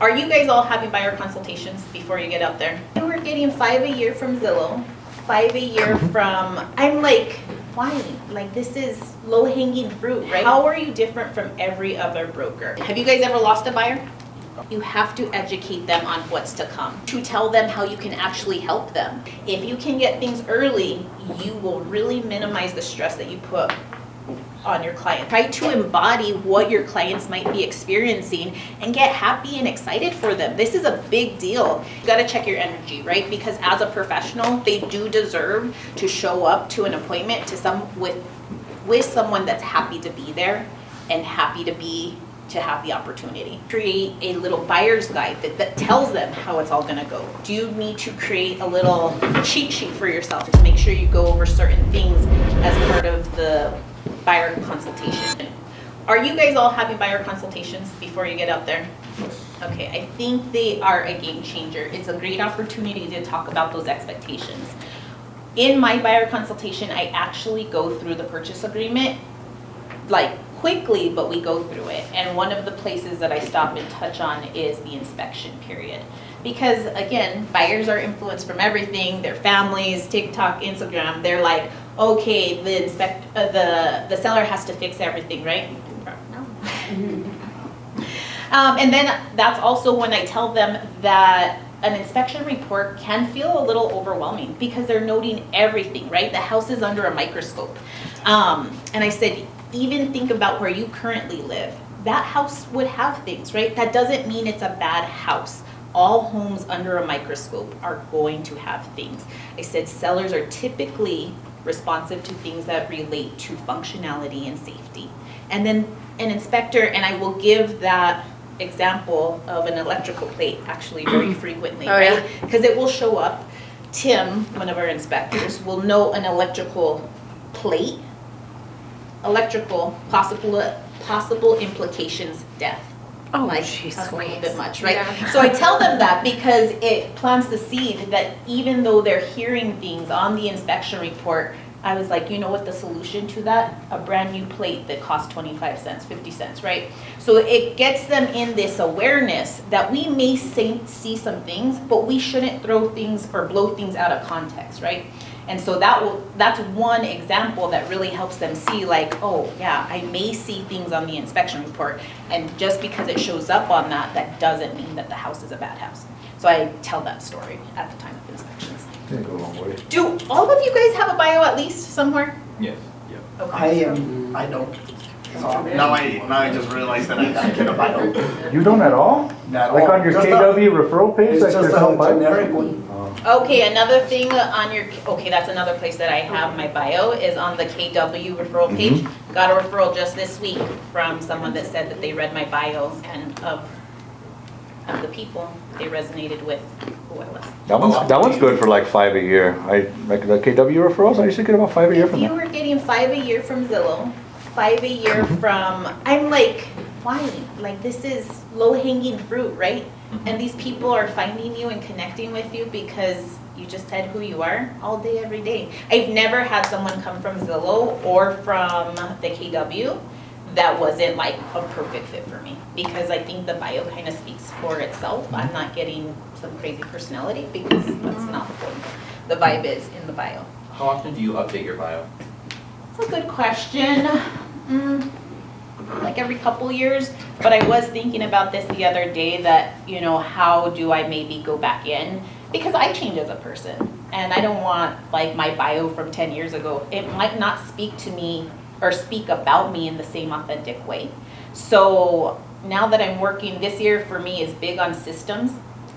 Are you guys all having buyer consultations before you get out there? We're getting 5 a year from Zillow, 5 a year from, I'm like, why? Like, this is low-hanging fruit, right? How are you different from every other broker? Have you guys ever lost a buyer? You have to educate them on what's to come, to tell them how you can actually help them. If you can get things early, you will really minimize the stress that you put on your client. Try to embody what your clients might be experiencing and get happy and excited for them. This is a big deal. You gotta check your energy, right? Because as a professional, they do deserve to show up to an appointment with someone that's happy to be there and happy to have the opportunity. Create a little buyer's guide that tells them how it's all gonna go. Do you need to create a little cheat sheet for yourself to make sure you go over certain things as part of the buyer consultation? Are you guys all having buyer consultations before you get out there? Okay, I think they are a game changer. It's a great opportunity to talk about those expectations. In my buyer consultation, I actually go through the purchase agreement, like quickly, but we go through it. And one of the places that I stop and touch on is the inspection period. Because again, buyers are influenced from everything, their families, TikTok, Instagram. They're like, okay, the seller has to fix everything, right? No. And then that's also when I tell them that an inspection report can feel a little overwhelming because they're noting everything, right? The house is under a microscope. And I said, even think about where you currently live. That house would have things, right? That doesn't mean it's a bad house. All homes under a microscope are going to have things. I said sellers are typically responsive to things that relate to functionality and safety. And then an inspector, and I will give that example of an electrical plate actually very frequently, right? Because it will show up. Tim, one of our inspectors, will know an electrical plate, possible implications, death. Oh, like, geez, that's a little bit much, right? Yeah. So I tell them that because it plants the seed that even though they're hearing things on the inspection report, I was like, you know what the solution to that? A brand new plate that costs 25 cents, 50 cents, right? So it gets them in this awareness that we may see some things, but we shouldn't throw things or blow things out of context, right? And so that's one example that really helps them see like, oh yeah, I may see things on the inspection report, and just because it shows up on that doesn't mean that the house is a bad house. So I tell that story at the time of inspections. Didn't go a long way. Do all of you guys have a bio at least somewhere? Yes. Okay. I don't. So now I just realized that I get a bio. You don't at all? Not Like all. on your Just KW referral page? It's Like just there's no a bio? generic one. Okay, another thing on your, okay, that's another place that I have my bio is on the KW referral page. Got a referral just this week from someone that said that they read my bio and of the people, they resonated with who I was. That one's good for like 5 a year. Like the KW referrals, I used to get about 5 a year If from you them. were getting 5 a year from Zillow, 5 a year from, I'm like, why? Like, this is low-hanging fruit, right? And these people are finding you and connecting with you because you just said who you are all day, every day. I've never had someone come from Zillow or from the KW that wasn't like a perfect fit for me, because I think the bio kind of speaks for itself. I'm not getting some crazy personality because that's not the point. The vibe is in the bio. How often do you update your bio? That's a good question. Like every couple years, but I was thinking about this the other day that, you know, how do I maybe go back in? Because I change as a person, and I don't want like my bio from 10 years ago. It might not speak to me or speak about me in the same authentic way. So now that I'm working, this year for me is big on systems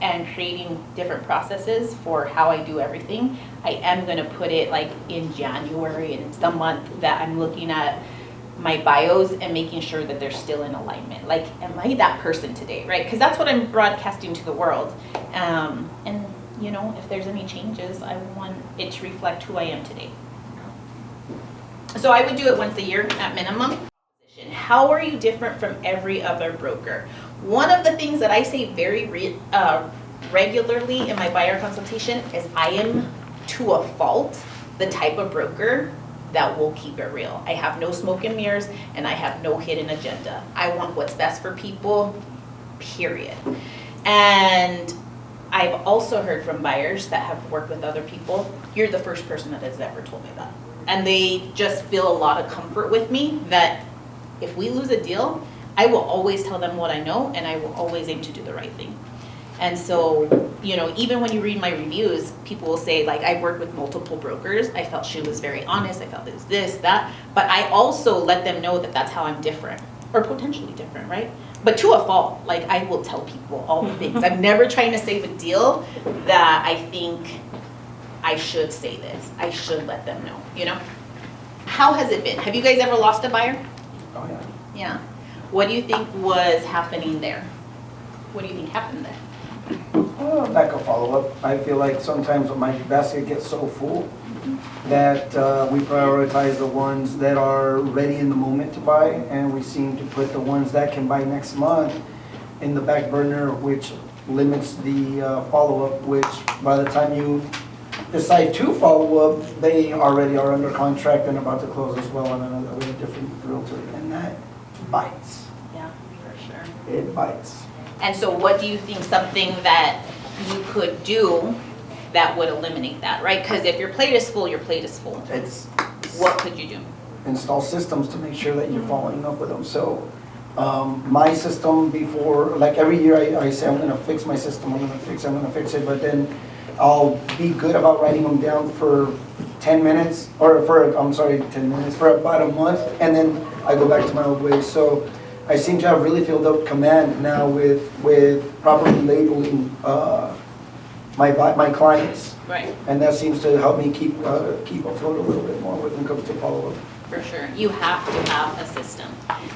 and creating different processes for how I do everything. I am gonna put it like in January, and it's the month that I'm looking at my bios and making sure that they're still in alignment. Like, am I that person today, right? Because that's what I'm broadcasting to the world. And you know, if there's any changes, I want it to reflect who I am today. So I would do it once a year at minimum. How are you different from every other broker? One of the things that I say very regularly in my buyer consultation is I am, to a fault, the type of broker that will keep it real. I have no smoke and mirrors, and I have no hidden agenda. I want what's best for people, period. And I've also heard from buyers that have worked with other people, you're the first person that has ever told me that. And they just feel a lot of comfort with me that if we lose a deal, I will always tell them what I know and I will always aim to do the right thing. And so, you know, even when you read my reviews, people will say, like, I've worked with multiple brokers. I felt she was very honest. I felt this, that. But I also let them know that that's how I'm different, or potentially different, right? But to a fault, like, I will tell people all the things. I'm never trying to save a deal that I think I should say this. I should let them know, you know? How has it been? Have you guys ever lost a buyer? Oh, yeah. Yeah. What do you think was happening there? What do you think happened there? Lack of follow-up. I feel like sometimes when my basket gets so full that we prioritize the ones that are ready in the moment to buy, and we seem to put the ones that can buy next month in the back burner, which limits the follow-up, which by the time you decide to follow up, they already are under contract and about to close as well on another with a different realtor, and that bites. Yeah, for sure. It bites. And so what do you think something that you could do that would eliminate that, right? Because if your plate is full, your plate is full. It's What could you do? install systems to make sure that you're following up with them. So my system before, like every year I say I'm gonna fix my system, I'm gonna fix it, but then I'll be good about writing them down for 10 minutes, or I'm sorry, 10 minutes, for about a month, and then I go back to my old ways. So I seem to have really filled up command now with properly labeling my clients. Right. And that seems to help me keep afloat a little bit more when it comes to follow-up. For sure. You have to have a system.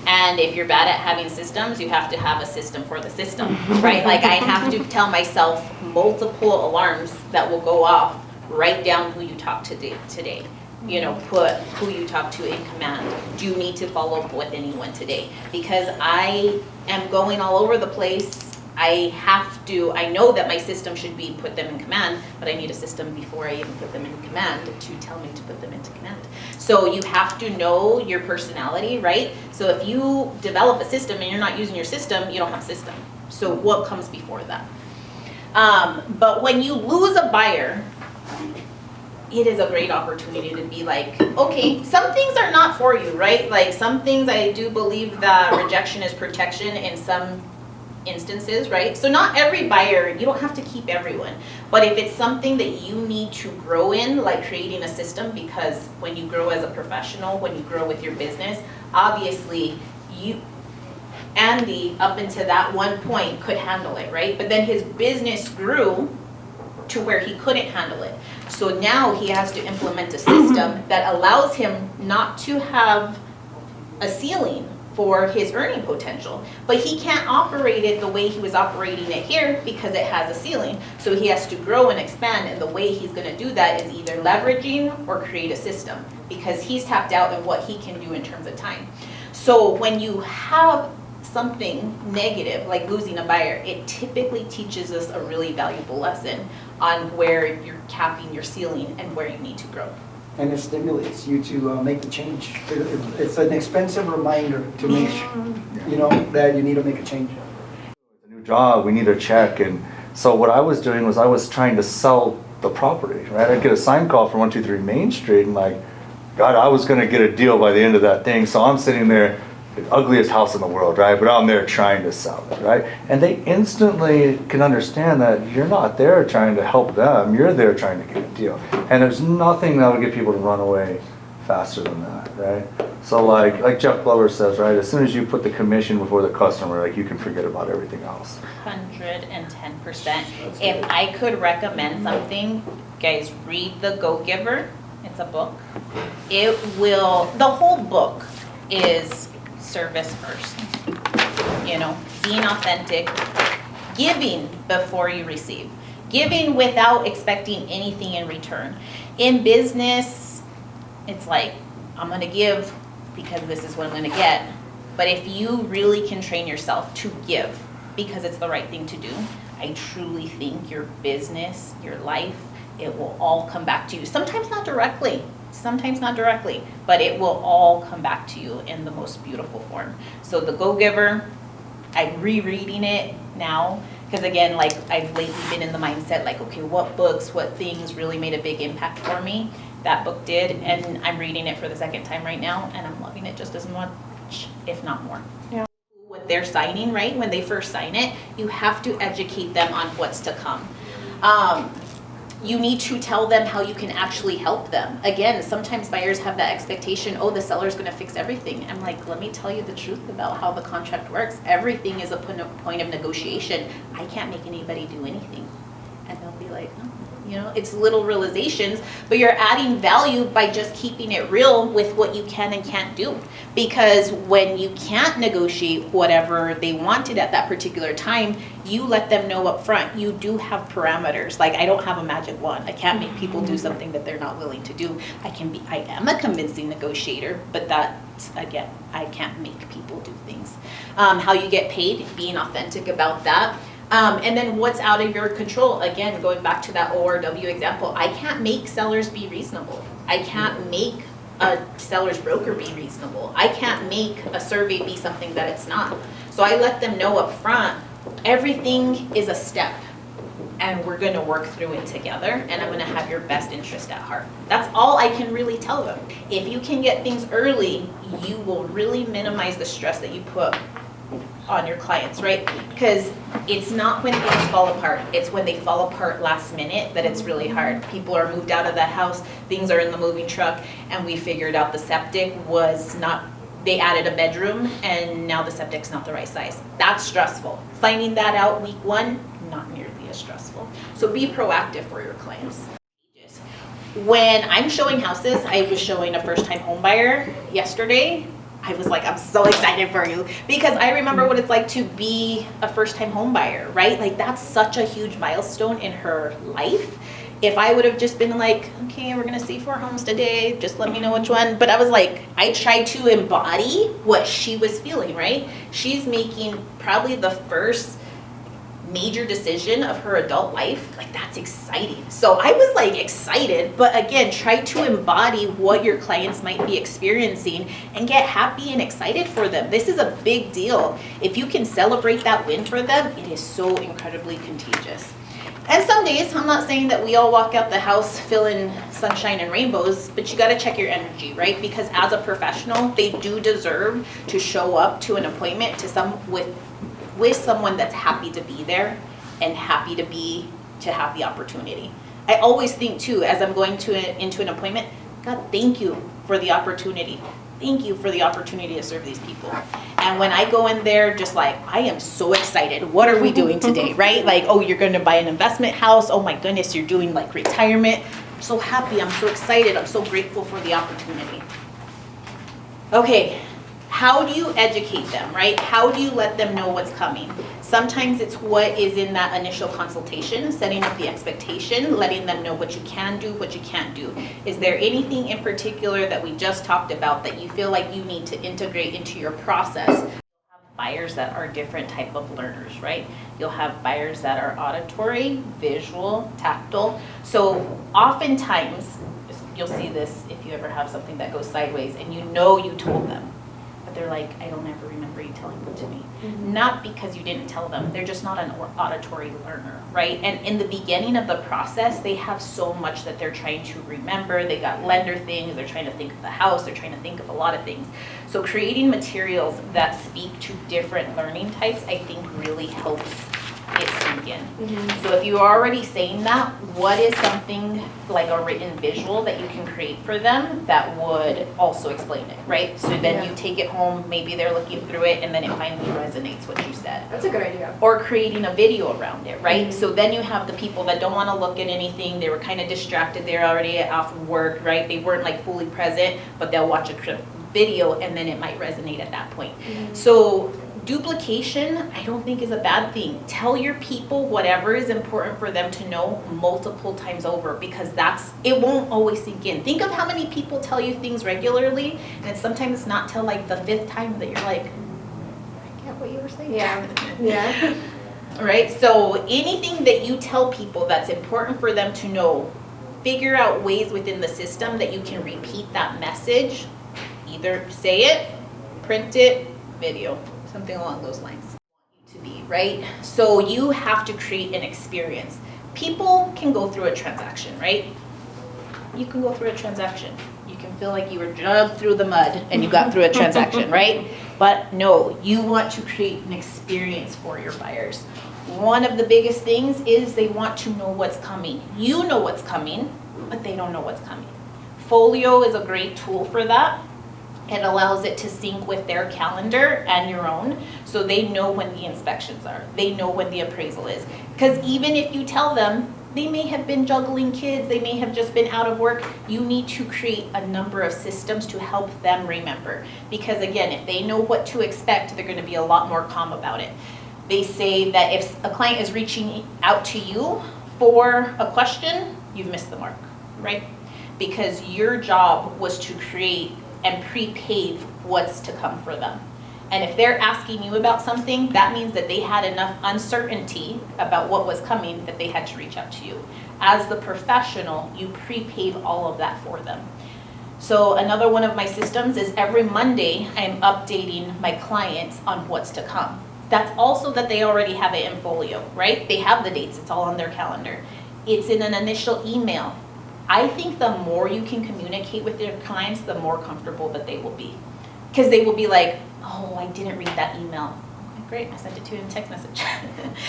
And if you're bad at having systems, you have to have a system for the system, right? Like I have to tell myself multiple alarms that will go off. Write down who you talked to today. You know, put who you talk to in command. Do you need to follow up with anyone today? Because I am going all over the place. I know that my system should be put them in command, but I need a system before I even put them in command to tell me to put them into command. So you have to know your personality, right? So if you develop a system and you're not using your system, you don't have a system. So what comes before that? But when you lose a buyer, it is a great opportunity to be like, okay, some things are not for you, right? Like some things I do believe that rejection is protection in some instances, right? So not every buyer, you don't have to keep everyone. But if it's something that you need to grow in, like creating a system, because when you grow as a professional, when you grow with your business, obviously Andy, up until that one point, could handle it, right? But then his business grew to where he couldn't handle it. So now he has to implement a system that allows him not to have a ceiling for his earning potential, but he can't operate it the way he was operating it here because it has a ceiling. So he has to grow and expand, and the way he's going to do that is either leveraging or create a system, because he's tapped out in what he can do in terms of time. So when you have something negative like losing a buyer, it typically teaches us a really valuable lesson on where you're capping your ceiling and where you need to grow. And it stimulates you to make the change. It's an expensive reminder to make that you need to make a change. It's a new job, we need a check. And so what I was doing was I was trying to sell the property, right? I'd get a sign call from 123 Main Street and like, God, I was gonna get a deal by the end of that thing. So I'm sitting there, the ugliest house in the world, right? But I'm there trying to sell it, right? And they instantly can understand that you're not there trying to help them, you're there trying to get a deal. And there's nothing that will get people to run away faster than that, right? So like Jeff Glover says, right? As soon as you put the commission before the customer, like you can forget about everything else. 110%. If I could recommend something, guys, read The Go-Giver. It's a book. The whole book is service first, being authentic, giving before you receive, giving without expecting anything in return. In business, it's like, I'm gonna give because this is what I'm gonna get. But if you really can train yourself to give because it's the right thing to do, I truly think your business, your life, it will all come back to you. Sometimes not directly, but it will all come back to you in the most beautiful form. So The Go-Giver, I'm rereading it now Because again, like I've lately been in the mindset like, okay, what books, what things really made a big impact for me? That book did, and I'm reading it for the second time right now, and I'm loving it just as much, if not more. Yeah. What they're signing, right? When they first sign it, you have to educate them on what's to come. You need to tell them how you can actually help them. Again, sometimes buyers have that expectation, oh, the seller's gonna fix everything. I'm like, let me tell you the truth about how the contract works. Everything is a point of negotiation. I can't make anybody do anything. And they'll be like, oh. You know, it's little realizations, but you're adding value by just keeping it real with what you can and can't do. Because when you can't negotiate whatever they wanted at that particular time, you let them know up front. You do have parameters. Like, I don't have a magic wand. I can't make people do something that they're not willing to do. I am a convincing negotiator, but that, again, I can't make people do things. How you get paid, being authentic about that. And then what's out of your control? Again, going back to that ORW example, I can't make sellers be reasonable. I can't make a seller's broker be reasonable. I can't make a survey be something that it's not. So I let them know up front, everything is a step, and we're gonna work through it together, and I'm gonna have your best interest at heart. That's all I can really tell them. If you can get things early, you will really minimize the stress that you put on your clients, right? Because it's not when things fall apart, it's when they fall apart last minute that it's really hard. People are moved out of the house, things are in the moving truck, and we figured out the septic was not, they added a bedroom and now the septic's not the right size. That's stressful. Finding that out week one, not nearly as stressful. So be proactive for your clients. When I'm showing houses, I was showing a first-time home buyer yesterday. I was like, I'm so excited for you, because I remember what it's like to be a first-time home buyer, right? Like, that's such a huge milestone in her life. If I would have just been like, okay, we're gonna see 4 homes today, just let me know which one. But I was like, I tried to embody what she was feeling, right? She's making probably the first major decision of her adult life. Like, that's exciting. So I was like excited, but again, try to embody what your clients might be experiencing and get happy and excited for them. This is a big deal. If you can celebrate that win for them, it is so incredibly contagious. And some days, I'm not saying that we all walk out the house feeling sunshine and rainbows, but you gotta check your energy, right? Because as a professional, they do deserve to show up to an appointment with someone that's happy to be there and happy to have the opportunity. I always think too, as I'm going into an appointment, God, thank you for the opportunity. Thank you for the opportunity to serve these people. And when I go in there, just like, I am so excited. What are we doing today, right? Like, oh, you're gonna buy an investment house. Oh my goodness, you're doing like retirement. I'm so happy, I'm so excited. I'm so grateful for the opportunity. Okay. How do you educate them, right? How do you let them know what's coming? Sometimes it's what is in that initial consultation, setting up the expectation, letting them know what you can do, what you can't do. Is there anything in particular that we just talked about that you feel like you need to integrate into your process? You'll have buyers that are different type of learners, right? You'll have buyers that are auditory, visual, tactile. So oftentimes, you'll see this if you ever have something that goes sideways and you know you told them. But they're like, I don't ever remember you telling them to me. Mm-hmm. Not because you didn't tell them, they're just not an auditory learner, right? And in the beginning of the process, they have so much that they're trying to remember. They got lender things, they're trying to think of the house, they're trying to think of a lot of things. So creating materials that speak to different learning types, I think really helps it sink in. Mm-hmm. So if you're already saying that, what is something like a written visual that you can create for them that would also explain it, right? So then you take it home, maybe they're looking through it, and then it finally resonates what you said. That's a good idea. Or creating a video around it, right? Mm-hmm. So then you have the people that don't want to look at anything, they were kind of distracted, they're already off of work, right? They weren't like fully present, but they'll watch a video and then it might resonate at that point. Mm-hmm. So duplication, I don't think is a bad thing. Tell your people whatever is important for them to know multiple times over, because it won't always sink in. Think of how many people tell you things regularly, and sometimes it's not till like the 5th time that you're like, I get what you were saying. Yeah. Right? So anything that you tell people that's important for them to know, figure out ways within the system that you can repeat that message. Either say it, print it, video. Something along those lines. To be right? So you have to create an experience. People can go through a transaction, right? You can go through a transaction. You can feel like you were dragged through the mud and you got through a transaction, right? But no, you want to create an experience for your buyers. One of the biggest things is they want to know what's coming. You know what's coming, but they don't know what's coming. Folio is a great tool for that. It allows it to sync with their calendar and your own, so they know when the inspections are. They know when the appraisal is. Because even if you tell them, they may have been juggling kids, they may have just been out of work, you need to create a number of systems to help them remember. Because again, if they know what to expect, they're going to be a lot more calm about it. They say that if a client is reaching out to you for a question, you've missed the mark, right? Because your job was to create and pre-pave what's to come for them. And if they're asking you about something, that means that they had enough uncertainty about what was coming that they had to reach out to you. As the professional, you pre-pave all of that for them. So another one of my systems is every Monday, I'm updating my clients on what's to come. That's also that they already have it in Folio, right? They have the dates, it's all on their calendar. It's in an initial email. I think the more you can communicate with your clients, the more comfortable that they will be. Because they will be like, oh, I didn't read that email. Okay, great, I sent it to you in text message.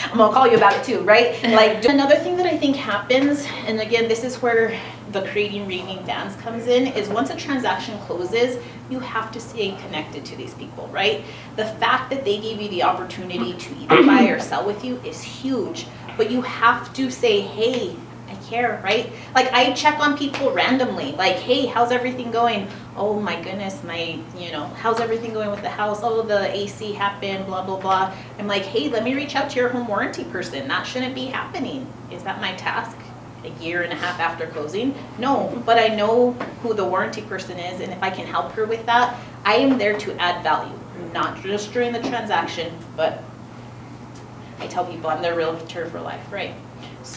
I'm gonna call you about it too, right? Like another thing that I think happens, and again, this is where the creating raving fans comes in, is once a transaction closes, you have to stay connected to these people, right? The fact that they gave you the opportunity to either buy or sell with you is huge, but you have to say, hey, I care, right? Like I check on people randomly, like, hey, how's everything going? Oh my goodness, how's everything going with the house? Oh, the AC happened, blah, blah, blah. I'm like, hey, let me reach out to your home warranty person. That shouldn't be happening. Is that my task? A year and a half after closing? No, but I know who the warranty person is, and if I can help her with that, I am there to add value, not just during the transaction, but I tell people I'm their realtor for life, right?